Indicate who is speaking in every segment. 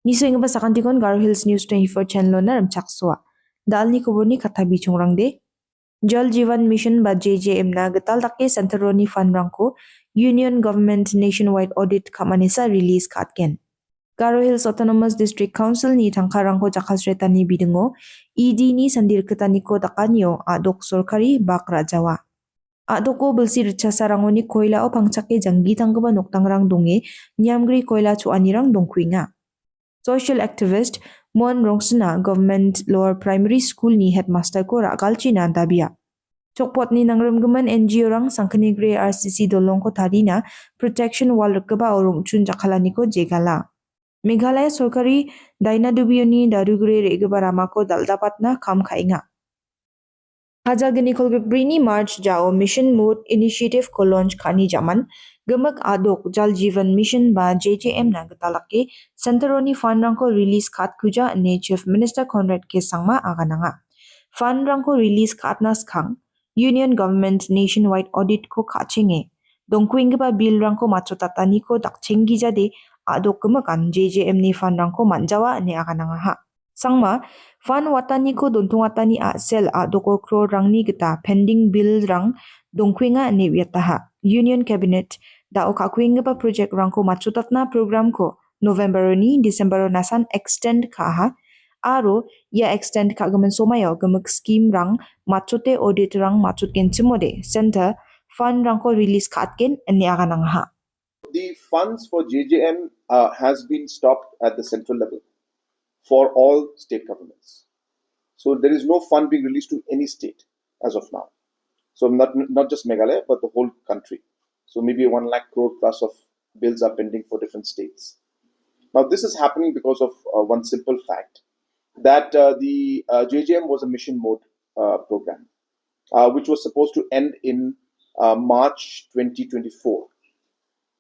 Speaker 1: Niso ba sa kantikon GARO HILLS NEWS24 channel na ramchakswa. Dal ni kubur ni katabi chungrang de. Jal Jeevan Mission ba JJM na gatal take santaroni fund rangko Union Government Nationwide Audit kamanisa release katken. GARO HILLS Autonomous District Council ni tangkarangko jakasreta ni bidungo ED ni sandir ketaniko takanyo adok sorkari bakra Jawa. Adoko belsi richa sarango ni koila o pangchake janggi tanggaba noktangrang donge nyamgri koila chuanirang dongkuinga. Social activist Mon Rongsna Government Lower Primary School ni headmaster ko ragalchi na dabia. Chokpot ni nangrumguman NGO rang sangkani gre RCC dolong ko tarina protection wall rekeba orong chun jakalani ko jegala. Meghalaya sorkari daina dubioni darugre regeba ramako daldapatna kam kainga. Haja gini kolgek brini March jao Mission Mood Initiative ko launch kani jaman gemak adok Jal Jeevan Mission ba JJM na gatalake Santaroni Fund rangko release kat kuja ne Chief Minister Conrad K. Sangma agananga. Fund rangko release kat nas kang Union Government Nationwide Audit ko kachinge. Dongkuing ba bill rangko machotatani ko dakchengi jade adok gemakan JJM ni fund rangko manjawa ne agananga ha. Sangma Fan watani ko dontung watani a sel a doko kro rangni gita pending bill rang dongkuinga ni wiataha. Union Cabinet da oka kuinga pa project rangko machutatna program ko November ni December nasan extend kaha. Aro ya extend ka gaman somayo gamak scheme rang machute audit rang machut ken chimode center fund rangko release katken ani aganang ha.
Speaker 2: The funds for JJM has been stopped at the central level for all state governments. So there is no fund being released to any state as of now. So not just Meghalaya, but the whole country. So maybe 1 lakh crore plus of bills are pending for different states. Now this is happening because of one simple fact that the JJM was a mission mode program, which was supposed to end in March 2024.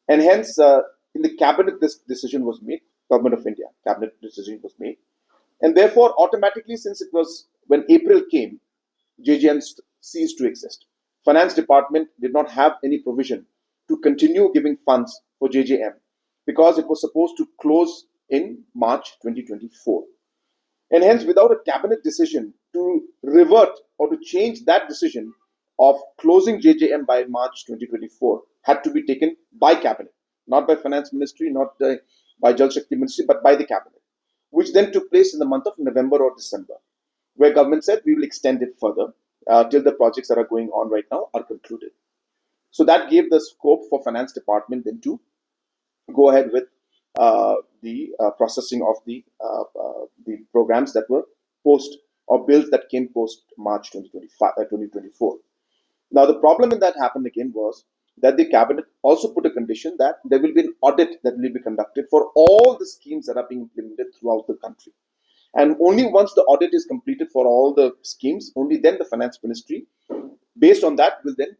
Speaker 2: And hence, in the cabinet, this decision was made, Government of India, cabinet decision was made. And therefore, automatically, since it was when April came, JJM ceased to exist. Finance Department did not have any provision to continue giving funds for JJM because it was supposed to close in March 2024. And hence, without a cabinet decision to revert or to change that decision of closing JJM by March 2024 had to be taken by cabinet, not by finance ministry, not by Jal Shakti ministry, but by the cabinet, which then took place in the month of November or December, where government said we will extend it further till the projects that are going on right now are concluded. So that gave the scope for finance department then to go ahead with the processing of the programs that were post or bills that came post March 2024. Now the problem in that happened again was that the cabinet also put a condition that there will be an audit that will be conducted for all the schemes that are being implemented throughout the country. And only once the audit is completed for all the schemes, only then the finance ministry, based on that, will then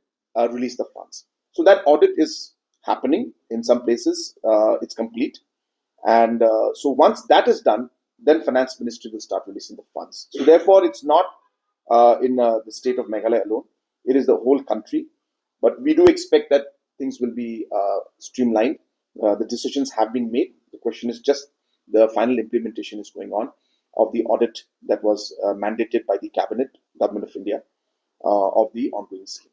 Speaker 2: release the funds. So that audit is happening in some places, it's complete. And so once that is done, then finance ministry will start releasing the funds. So therefore, it's not in the state of Meghalaya alone. It is the whole country. But we do expect that things will be streamlined. The decisions have been made. The question is just the final implementation is going on of the audit that was mandated by the cabinet, Government of India, of the ongoing scheme.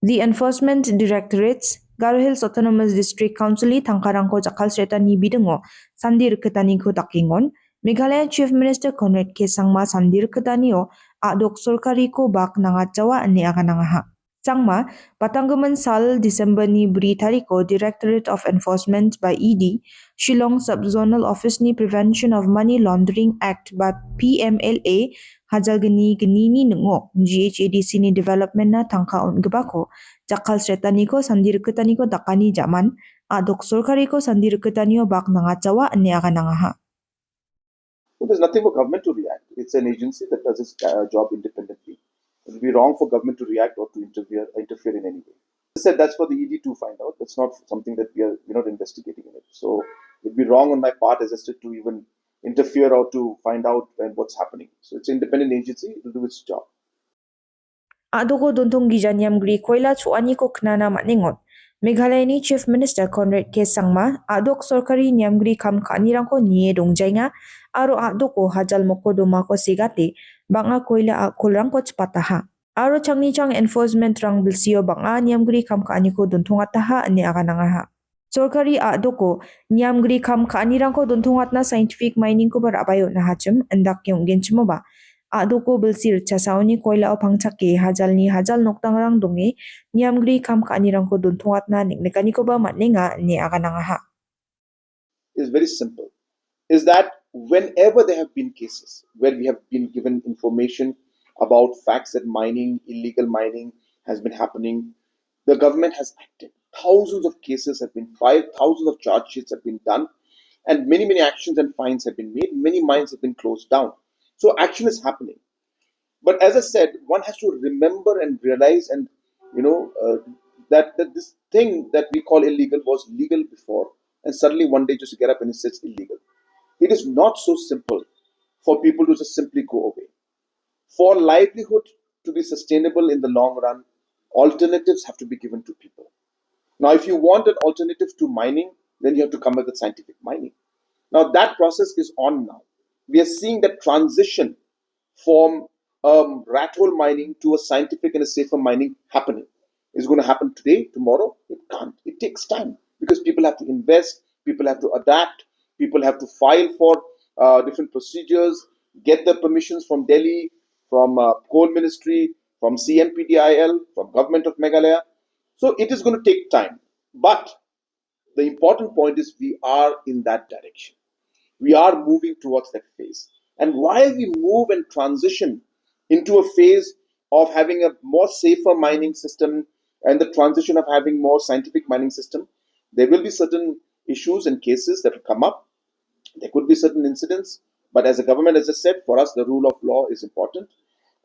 Speaker 1: The Enforcement Directorates GARO HILLS Autonomous District Council tangkarangko jakal sreta ni bidungo sandir ketani ko takingon Meghalaya Chief Minister Conrad K. Sangma sandir ketanio adok sorkari ko bak nangat Jawa ani akanangaha. Sangma patanggaman sal December ni beri tariko Directorate of Enforcement by ED Shillong Subzonal Office ni Prevention of Money Laundering Act by PMLA Hajal geni ni nengo GHADC ni development na tangkaon gebako jakal sretaniko sandir ketaniko dakani jaman adok sorkariko sandir ketanio bak nangat Jawa ani akanangaha.
Speaker 2: Well, there's nothing for government to react. It's an agency that does its job independently. It would be wrong for government to react or to interfere in any way. I said that's for the ED to find out. That's not something that we're not investigating in it. So it'd be wrong on my part as I said to even interfere or to find out what's happening. So it's an independent agency. It will do its job.
Speaker 1: Adoko dontong gijanyam gri koila chuani ko knana maningot. Meghalaya ni Chief Minister Conrad K. Sangma, adok sorkari nyamgri kam kanirangko nie dongjainga, aro adoko hajal moko domako sigate, banga koila akulrangko cepataha. Aro changni chang enforcement rang bilsio banga nyamgri kam kaniko dontongataha ane aganangaha. Sorkari adoko nyamgri kam kanirangko dontongatna scientific mining ko barabayo na hachim, endak yung genchimoba. Adoko bilsir chasauni koila o pangchake hajalni hajal noktangrang donge nyamgri kam kanirangko dontongatna niknekaniko ba matnenga ni aganangaha.
Speaker 2: Is very simple. Is that whenever there have been cases where we have been given information about facts that mining, illegal mining has been happening, the government has acted. Thousands of cases have been filed, thousands of charge sheets have been done, and many, many actions and fines have been made. Many mines have been closed down. So action is happening. But as I said, one has to remember and realize, and you know, that this thing that we call illegal was legal before, and suddenly one day just get up and it says illegal. It is not so simple for people to just simply go away. For livelihood to be sustainable in the long run, alternatives have to be given to people. Now, if you want an alternative to mining, then you have to come up with scientific mining. Now, that process is on now. We are seeing that transition from rat hole mining to a scientific and a safer mining happening. Is it going to happen today, tomorrow? It can't. It takes time because people have to invest, people have to adapt, people have to file for different procedures, get the permissions from Delhi, from Coal Ministry, from CNPDIL, from Government of Meghalaya. So it is going to take time. But the important point is we are in that direction. We are moving towards that phase. And while we move and transition into a phase of having a more safer mining system and the transition of having more scientific mining system, there will be certain issues and cases that will come up. There could be certain incidents, but as a government, as I said, for us, the rule of law is important,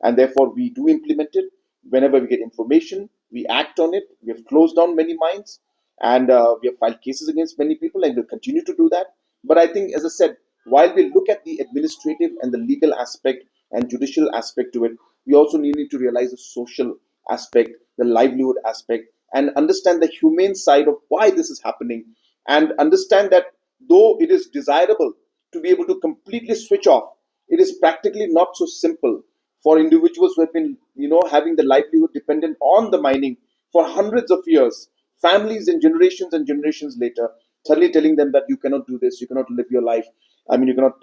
Speaker 2: and therefore we do implement it. Whenever we get information, we act on it. We have closed down many mines, and we have filed cases against many people, and we'll continue to do that. But I think, as I said, while we look at the administrative and the legal aspect and judicial aspect to it, we also need to realize the social aspect, the livelihood aspect, and understand the humane side of why this is happening, and understand that though it is desirable to be able to completely switch off, it is practically not so simple for individuals who have been, having the livelihood dependent on the mining for hundreds of years, families and generations later, suddenly telling them that you cannot do this, you cannot live your life. I mean, you cannot,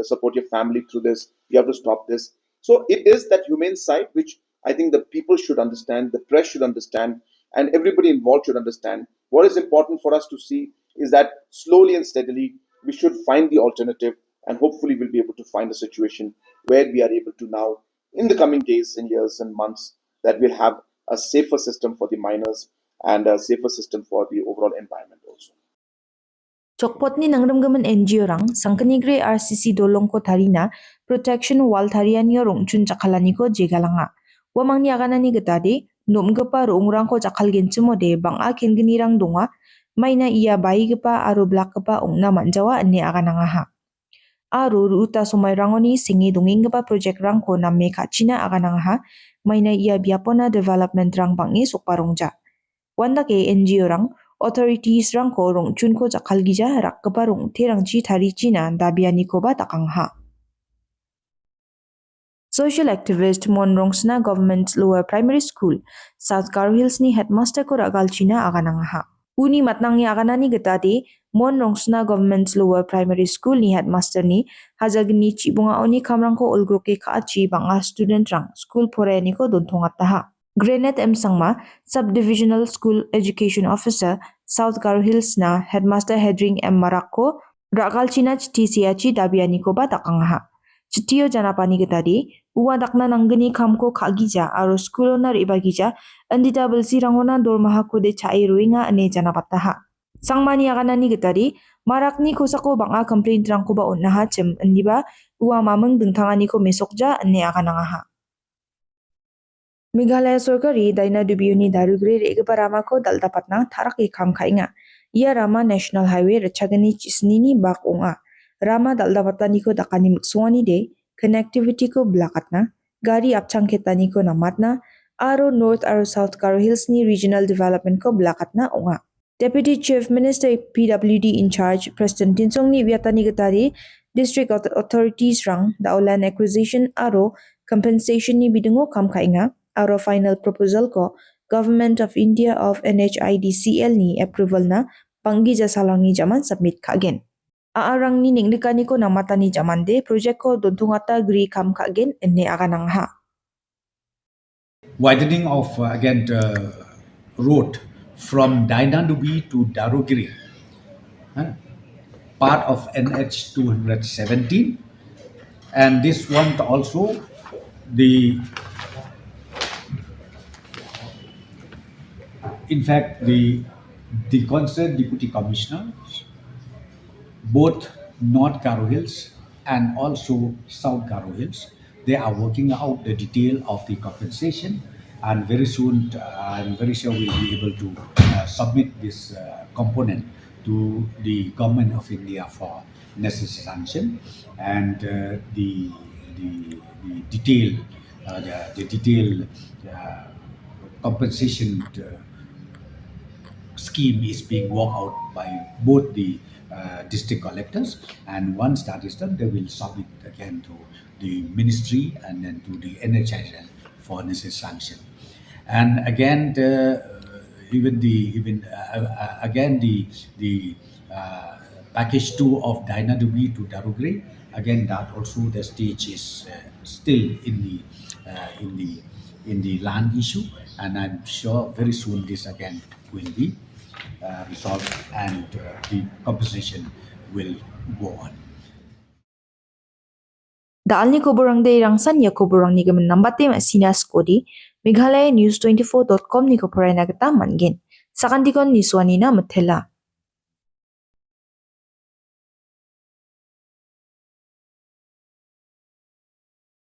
Speaker 2: support your family through this. You have to stop this. So it is that humane side which I think the people should understand, the press should understand, and everybody involved should understand. What is important for us to see is that slowly and steadily we should find the alternative, and hopefully we'll be able to find a situation where we are able to now, in the coming days and years and months, that we'll have a safer system for the miners and a safer system for the overall environment also.
Speaker 1: Chokpot ni nangramgaman NGO rang sangkanigre RCC dolong ko tarina protection wall tarian yo rongchun chakalani ko jegalanga. Wamang ni aganani getade nomgapa rongrang ko chakal genchumo de banga kengini rang donga maina iya bai gepa aro blak gepa ongna manjawa ane agananga ha. Aro ruta somai rangoni singi dongeng gepa project rang ko namme kachina agananga ha maina iya biapona development rang bangi sokparongja. Wanda ke NGO rang authorities rang ko rong chun ko jakal gija rak kepa rong te rang chi tari china dabiani ko ba takang ha. Social activist Mon Rongsna Government Lower Primary School, South GARO Hills ni headmaster ko ragal china aganang ha. Uni matnang ni aganani getade Mon Rongsna Government Lower Primary School ni headmaster ni hajagni chibunga oni kamrang ko olgroke kaachi banga student rang school poreni ko dontongat ha. Granite M. Sangma, Subdivisional School Education Officer, South GARO Hills na Headmaster Hedring M. Marako, Rakal China Chiti Siachi Dabiani ko ba takangha. Chitiyo janapani getadi, uwa dakna nanggani kamko kagija aro skulo na ribagija, andita belsi rangona dormaha ko de chai ruinga ane janapataha. Sangmani aganani getadi, marakni kosako banga complaint rangko ba onnaha cem andiba, uwa mameng dengtangani ko mesokja ane aganangaha. Meghalaya sorkari daina dubiuni darugre regapa rama ko daldapatna tharak ikam khainga. Ia rama National Highway rachagani chisnini bak onga. Rama daldapatani ko dakani miksuani de connectivity ko blakatna, gari apchang ketani ko namatna, aro North aro South Garo Hills ni regional development ko belakat na onga. Deputy Chief Minister PWD in charge President Tinsong ni Viatani Gatari District Authorities rang daulan acquisition aro compensation ni bidungo kam kainga aro final proposal ko Government of India of NHIDCL ni approval na panggi jasalang ni jaman submit kagen. Aarang ni ningdikani ko na mata ni jaman de project ko dontungata gri kam kagen enne akanang ha.
Speaker 3: Widening of again the road from Dainadubi to Darugiri, part of NH 217, and this one also the in fact the concerned deputy commissioner, both North Garo Hills and also South Garo Hills, they are working out the detail of the compensation, and very soon I'm very sure we'll be able to submit this component to the government of India for necessary sanction, and the detail the detailed compensation scheme is being worked out by both the district collectors, and once that is done they will submit again to the ministry and then to the NHIL for necessary sanction. And again again the package 2 of Dainadubi to Darugri, again that also the stage is still in the land issue, and I'm sure very soon this again will be resolved, and the compensation will go on.
Speaker 1: Daal ni kuburang de rangsan ya kuburang ni gaman nambate masina skodi Meghalaya News24.com ni kupuray na kita mangin. Sakandikon ni Swanina Matela.